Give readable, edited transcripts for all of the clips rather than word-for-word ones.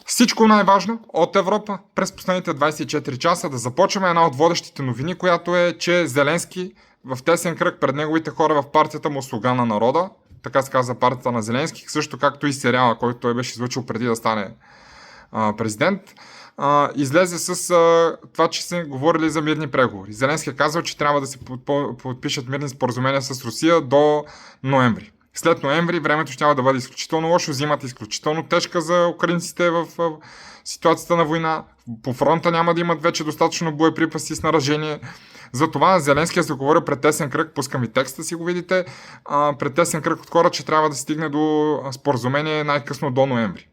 Всичко най-важно от Европа през последните 24 часа да започваме една от водещите новини, която е, че Зеленски в тесен кръг пред неговите хора в партията му "Слуга на народа", така се казва партията на Зеленски, също както и сериала, който той беше излъчил преди да стане президент, излезе с това, че са говорили за мирни преговори. Зеленски е казал, че трябва да се подпишат мирни споразумения с Русия до ноември. След ноември времето ще да бъде изключително лошо, зимата е изключително тежка за украинците в ситуацията на война. По фронта няма да имат вече достатъчно боеприпаси и снаряжение. Затова Зеленски е заговорил пред тесен кръг, пускам и текста, си го видите, пред тесен кръг от хора, че трябва да се стигне до споразумение най-късно до ноември.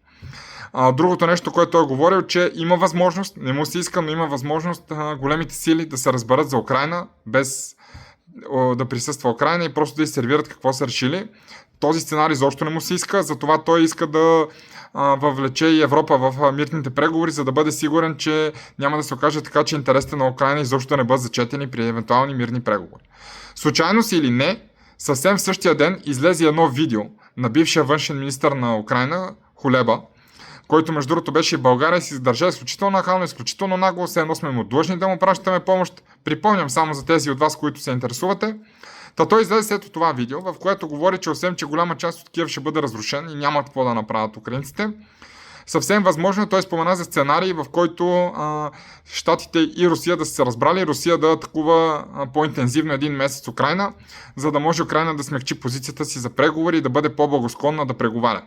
Другото нещо, което той е говорил, че има възможност, не му се иска, но има възможност големите сили да се разберат за Украйна, без да присъства Украйна и просто да изсервират какво са решили. Този сценарий изобщо не му се иска, затова той иска да въвлече и Европа в мирните преговори, за да бъде сигурен, че няма да се окаже така, че интересите на Украйна изобщо да не бъдат зачетени при евентуални мирни преговори. Случайно си или не, съвсем в същия ден излезе едно видео на бившия външен министър на Украйна, Кулеба, който между другото беше и в България, си държа изключително нахално, изключително нагло, все едно сме му длъжни да му пращаме помощ. Припомням само за тези от вас, които се интересувате. Той излезе след това видео, в което говори, че освен, че голяма част от Киев ще бъде разрушен и няма какво да направят украинците, съвсем възможно той спомена за сценарий, в който Щатите и Русия да са се разбрали, Русия да атакува по-интензивно един месец Украйна, за да може Украйна да смекчи позицията си за преговори и да бъде по-благосклонна да преговаря.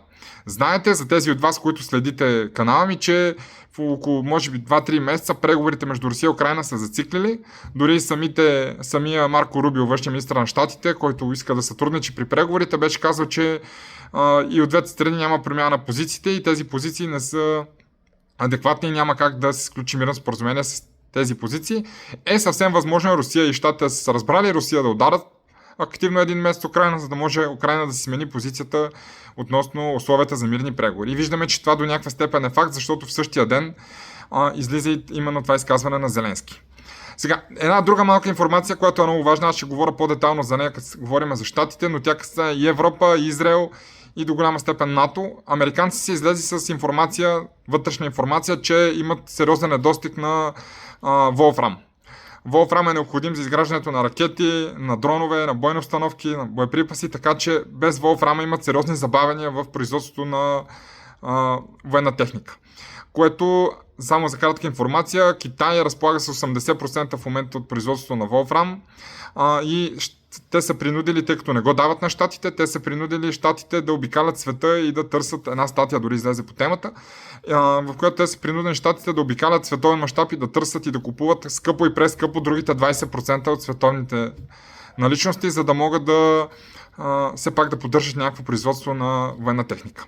Знаете, за тези от вас, които следите канала ми, че в около може би 2-3 месеца преговорите между Русия и Украйна са зациклили. Дори самия Марко Рубио, външен министър на Щатите, който иска да сътрудничи при преговорите, беше казал, че и от двете страни няма промяна на позициите и тези позиции не са адекватни и няма как да се сключи мирно споразумение с тези позиции. Е съвсем възможно Русия и Щатите да са разбрали, Русия да ударят активно един месец Украйна, за да може Украйна да си смени позицията относно условията за мирни преговори. И виждаме, че това до някаква степен е факт, защото в същия ден излиза и именно това изказване на Зеленски. Сега, една друга малка информация, която е много важна, аз ще говоря по-детално за нея, като говорим за Щатите, но тя касае и Европа, и Израел, и до голяма степен НАТО. Американци се излезе с информация, вътрешна информация, че имат сериозен недостиг на волфрам. Волфрам е необходим за изграждането на ракети, на дронове, на бойни установки, на боеприпаси, така че без волфрама имат сериозни забавяния в производството на военна техника. Което, само за кратка информация, Китай разполага с 80% в момента от производството на волфрам и те са принудили, тъй като не го дават на щатите, те са принудили щатите да обикалят света и да търсят, една статия дори излезе по темата, в която те са принудени щатите да обикалят световен мащаб и да търсят и да купуват скъпо и прескъпо другите 20% от световните наличности, за да могат да все пак да поддържат някакво производство на военна техника.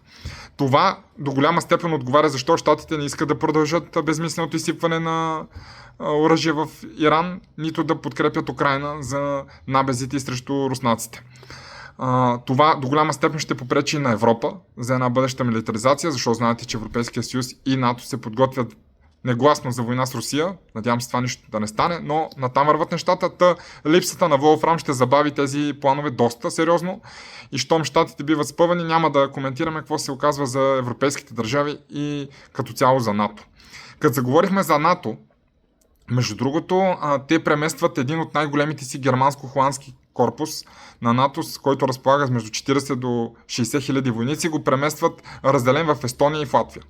Това до голяма степен отговаря защо щатите не искат да продължат безмисленото изсипване на оръжие в Иран, нито да подкрепят Украйна за набезите и срещу руснаците. Това до голяма степен ще попречи на Европа за една бъдеща милитаризация, защото знаете, че Европейския съюз и НАТО се подготвят негласно за война с Русия. Надявам се това нищо да не стане, но натам върват нещата. Липсата на волфрам ще забави тези планове доста сериозно и щом щатите биват спъвани, няма да коментираме какво се оказва за европейските държави и като цяло за НАТО. Като заговорихме за НАТО, между другото, те преместват един от най-големите си германско-холандски корпус на НАТО, с който разполага с между 40 до 60 хиляди войници, го преместват разделен в Естония и в Латвия.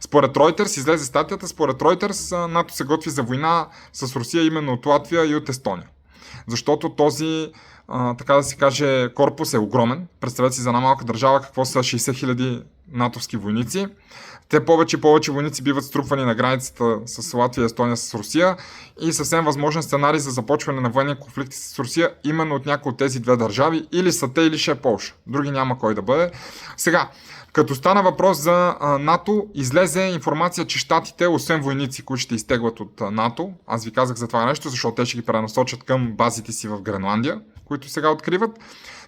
Според Reuters, излезе статията, според Reuters НАТО се готви за война с Русия именно от Латвия и от Естония. Защото този, така да се каже, корпус е огромен. Представете си за една малка държава какво са 60 хиляди натовски войници. Те повече и повече войници биват струпвани на границата с Латвия и Естония с Русия и съвсем възможен сценарий за започване на военни конфликти с Русия именно от някои от тези две държави, или са те, или ще е Полша. Други няма кой да бъде. Сега, като стана въпрос за НАТО, излезе информация, че щатите, освен войници, които ще изтеглят от НАТО, аз ви казах за това нещо, защото те ще ги пренасочат към базите си в Гренландия, които сега откриват,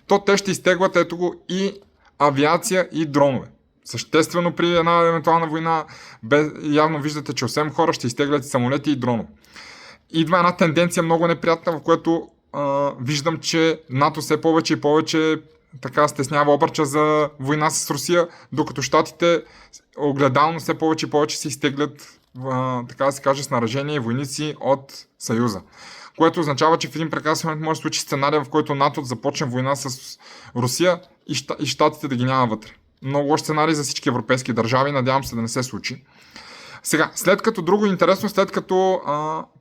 то те ще изтеглят, ето го, и авиация, и дронове. Съществено при една евентуална война, явно виждате, че 8 хора ще изтеглят и самолети и дронове. Идва една тенденция много неприятна, в която виждам, че НАТО все повече и повече така стеснява обръча за война с Русия, докато щатите огледално все повече и повече се изтеглят, така да се каже, снаряжение и войници от Съюза. Което означава, че в един прекрасен момент може да случи сценария, в който НАТО започне война с Русия и щатите да ги няма вътре. Много лош сценарий за всички европейски държави, надявам се да не се случи. Сега, след като друго интересно, след като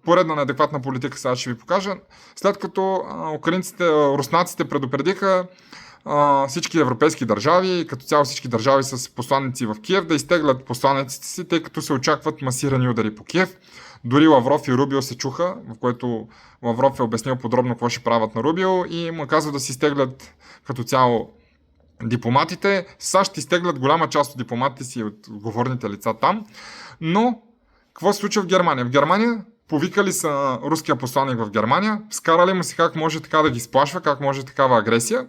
поредна неадекватна политика, сега ще ви покажа, след като руснаците предупредиха всички европейски държави, като цяло всички държави с посланици в Киев, да изтеглят посланиците си, тъй като се очакват масирани удари по Киев. Дори Лавров и Рубио се чуха, в което Лавров е обяснил подробно какво ще правят на Рубио и му казва да си изтеглят като цяло дипломатите. САЩ изтеглят голяма част от дипломатите си от говорните лица там, но какво се случва в Германия? В Германия повикали са руския посланник в Германия, скарали му си как може така да ги сплашва, как може такава агресия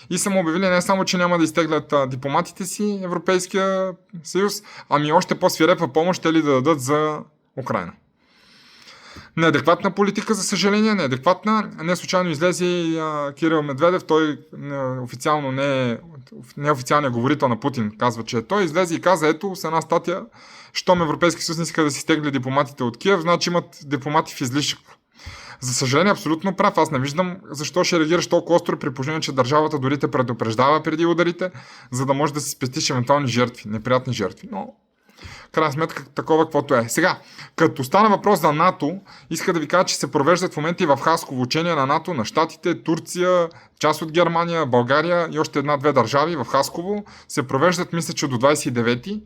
и са му обявили не само, че няма да изтеглят дипломатите си Европейския съюз, ами още по-свирепа помощ ще ли да дадат за Украйна. Неадекватна политика, за съжаление, неадекватна. Не случайно излезе и Кирил Медведев, той официално не е официалният говорител на Путин, казва, че той излезе и каза, ето с една статия, щом Европейски съюз не иска да си стегли дипломатите от Киев, значи имат дипломати в излишък. За съжаление, абсолютно прав. Аз не виждам защо ще реагираш толкова остро при положение, че държавата дори те предупреждава преди ударите, за да може да си спестиш евентуални жертви, неприятни жертви. Но крайна сметка такова каквото е. Сега, като стана въпрос за НАТО, иска да ви кажа, че се провеждат в момента и в Хасково учения на НАТО, на Щатите, Турция, част от Германия, България и още една-две държави в Хасково се провеждат, мисля, че до 29-ти,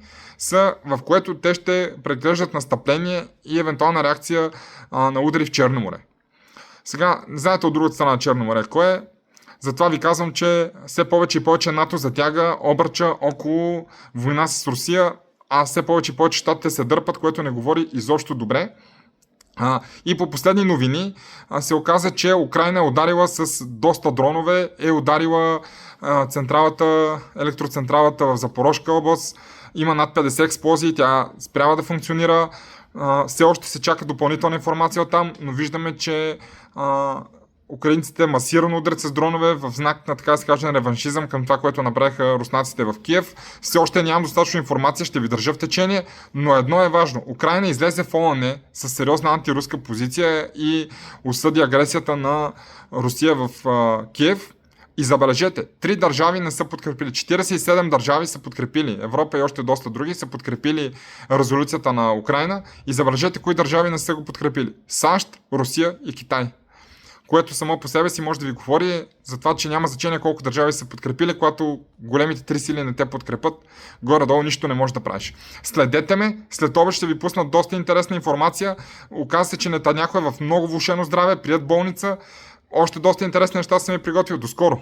в което те ще преглеждат настъпление и евентуална реакция на удари в Черно море. Сега, знаете от другата страна на Черно море кое е? Затова ви казвам, че все повече и повече НАТО затяга обръча около война с Русия, а все повече и повече щатите се дърпат, което не говори изобщо добре. И по последни новини се оказа, че Украйна е ударила с доста дронове, е ударила електроцентралата в Запорожка област, има над 50 експлозии, тя спрява да функционира. Все още се чака допълнителна информация от там, но виждаме, че украинците масирано ударят с дронове в знак на, така да се каже, на реваншизъм към това, което направиха руснаците в Киев. Все още нямам достатъчно информация, ще ви държа в течение, но едно е важно. Украйна излезе в ООН с сериозна антируска позиция и осъди агресията на Русия в Киев. И забележете, 3 държави не са подкрепили, 47 държави са подкрепили, Европа и още доста други са подкрепили резолюцията на Украйна и забележете кои държави не са го подкрепили. САЩ, Русия и Китай. Което само по себе си може да ви говори за това, че няма значение колко държави са подкрепили, когато големите 3 сили не те подкрепят, горе-долу нищо не може да правиш. Следете ме, след обед ще ви пуснат доста интересна информация. Оказва се, че Нетаняху е в много влошено здраве, прият болница. Още доста интересни неща съм ви приготвил. До скоро!